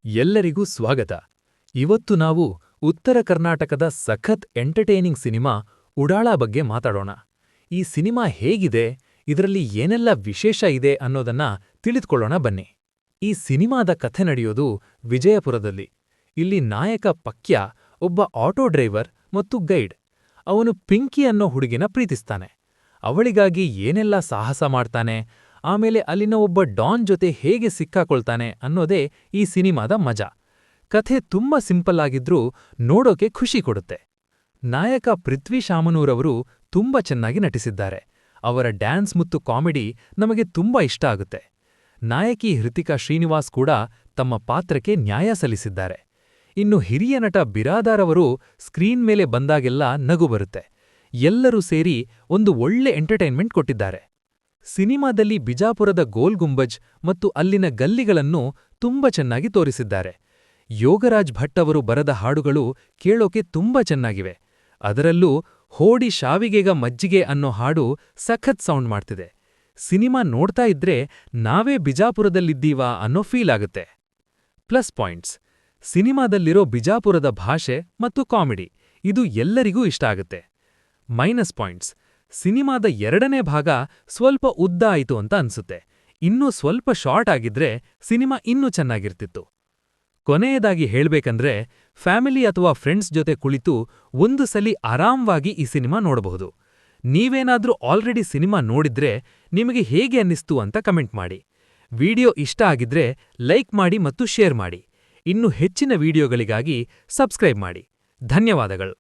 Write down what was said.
ಎಲ್ಲರಿಗೂ ಸ್ವಾಗತ. ಇವತ್ತು ನಾವು ಉತ್ತರ ಕರ್ನಾಟಕದ ಸಖತ್ ಎಂಟರ್ಟೈನಿಂಗ್ ಸಿನಿಮಾ ಉಡಾಳ ಬಗ್ಗೆ ಮಾತಾಡೋಣ. ಈ ಸಿನಿಮಾ ಹೇಗಿದೆ, ಇದರಲ್ಲಿ ಏನೆಲ್ಲ ವಿಶೇಷ ಇದೆ ಅನ್ನೋದನ್ನ ತಿಳಿದುಕೊಳ್ಳೋಣ ಬನ್ನಿ. ಈ ಸಿನಿಮಾದ ಕಥೆ ನಡೆಯೋದು ವಿಜಯಪುರದಲ್ಲಿ. ಇಲ್ಲಿ ನಾಯಕ ಪಕ್ಯ ಒಬ್ಬ ಆಟೋ ಡ್ರೈವರ್ ಮತ್ತು ಗೈಡ್. ಅವನು ಪಿಂಕಿ ಅನ್ನೋ ಹುಡುಗಿನ ಪ್ರೀತಿಸ್ತಾನೆ. ಅವಳಿಗಾಗಿ ಏನೆಲ್ಲ ಸಾಹಸ ಮಾಡ್ತಾನೆ, ಆಮೇಲೆ ಅಲ್ಲಿನ ಒಬ್ಬ ಡಾನ್ ಜೊತೆ ಹೇಗೆ ಸಿಕ್ಕಾಕೊಳ್ತಾನೆ ಅನ್ನೋದೇ ಈ ಸಿನಿಮಾದ ಮಜಾ. ಕಥೆ ತುಂಬಾ ಸಿಂಪಲ್ ಆಗಿದ್ರೂ ನೋಡೋಕೆ ಖುಷಿ ಕೊಡುತ್ತೆ. ನಾಯಕ ಪೃಥ್ವಿ ಶಾಮನೂರವರು ತುಂಬಾ ಚೆನ್ನಾಗಿ ನಟಿಸಿದ್ದಾರೆ. ಅವರ ಡ್ಯಾನ್ಸ್ ಮತ್ತು ಕಾಮಿಡಿ ನಮಗೆ ತುಂಬಾ ಇಷ್ಟ ಆಗುತ್ತೆ. ನಾಯಕಿ ಹೃತಿಕಾ ಶ್ರೀನಿವಾಸ್ ಕೂಡ ತಮ್ಮ ಪಾತ್ರಕ್ಕೆ ನ್ಯಾಯ ಸಲ್ಲಿಸಿದ್ದಾರೆ. ಇನ್ನು ಹಿರಿಯ ನಟ ಬಿರಾದಾರ್ ಅವರು ಸ್ಕ್ರೀನ್ ಮೇಲೆ ಬಂದಾಗೆಲ್ಲ ನಗು ಬರುತ್ತೆ. ಎಲ್ಲರೂ ಸೇರಿ ಒಂದು ಒಳ್ಳೆ ಎಂಟರ್ಟೈನ್ಮೆಂಟ್ ಕೊಟ್ಟಿದ್ದಾರೆ. ಸಿನಿಮಾದಲ್ಲಿ ಬಿಜಾಪುರದ ಗೋಲ್ ಗುಂಬಜ್ ಮತ್ತು ಅಲ್ಲಿನ ಗಲ್ಲಿಗಳನ್ನು ತುಂಬಾ ಚೆನ್ನಾಗಿ ತೋರಿಸಿದ್ದಾರೆ. ಯೋಗರಾಜ್ ಭಟ್ ಅವರು ಬರೆದ ಹಾಡುಗಳು ಕೇಳೋಕೆ ತುಂಬಾ ಚೆನ್ನಾಗಿವೆ. ಅದರಲ್ಲೂ ಹೋಡಿ ಶಾವಿಗೆಗ ಮಜ್ಜಿಗೆ ಅನ್ನೋ ಹಾಡು ಸಖತ್ ಸೌಂಡ್ ಮಾಡ್ತಿದೆ. ಸಿನಿಮಾ ನೋಡ್ತಾ ಇದ್ರೆ ನಾವೇ ಬಿಜಾಪುರದಲ್ಲಿದ್ದೀವಾ ಅನ್ನೋ ಫೀಲ್ ಆಗುತ್ತೆ. ಪ್ಲಸ್ ಪಾಯಿಂಟ್ಸ್: ಸಿನಿಮಾದಲ್ಲಿರೋ ಬಿಜಾಪುರದ ಭಾಷೆ ಮತ್ತು ಕಾಮಿಡಿ ಇದು ಎಲ್ಲರಿಗೂ ಇಷ್ಟ ಆಗುತ್ತೆ. ಮೈನಸ್ ಪಾಯಿಂಟ್ಸ್: ಸಿನಿಮಾದ ಎರಡನೇ ಭಾಗ ಸ್ವಲ್ಪ ಉದ್ದ ಆಯಿತು ಅಂತ ಅನ್ಸುತ್ತೆ. ಇನ್ನೂ ಸ್ವಲ್ಪ ಶಾರ್ಟ್ ಆಗಿದ್ರೆ ಸಿನಿಮಾ ಇನ್ನೂ ಚೆನ್ನಾಗಿರ್ತಿತ್ತು. ಕೊನೆಯದಾಗಿ ಹೇಳ್ಬೇಕಂದ್ರೆ, ಫ್ಯಾಮಿಲಿ ಅಥವಾ ಫ್ರೆಂಡ್ಸ್ ಜೊತೆ ಕುಳಿತು ಒಂದು ಸಲಿ ಆರಾಮ್ವಾಗಿ ಈ ಸಿನಿಮಾ ನೋಡಬಹುದು. ನೀವೇನಾದ್ರೂ ಆಲ್ರೆಡಿ ಸಿನಿಮಾ ನೋಡಿದ್ರೆ ನಿಮಗೆ ಹೇಗೆ ಅನ್ನಿಸ್ತು ಅಂತ ಕಮೆಂಟ್ ಮಾಡಿ. ವಿಡಿಯೋ ಇಷ್ಟ ಆಗಿದ್ರೆ ಲೈಕ್ ಮಾಡಿ ಮತ್ತು ಶೇರ್ ಮಾಡಿ. ಇನ್ನು ಹೆಚ್ಚಿನ ವಿಡಿಯೋಗಳಿಗಾಗಿ ಸಬ್ಸ್ಕ್ರೈಬ್ ಮಾಡಿ. ಧನ್ಯವಾದಗಳು.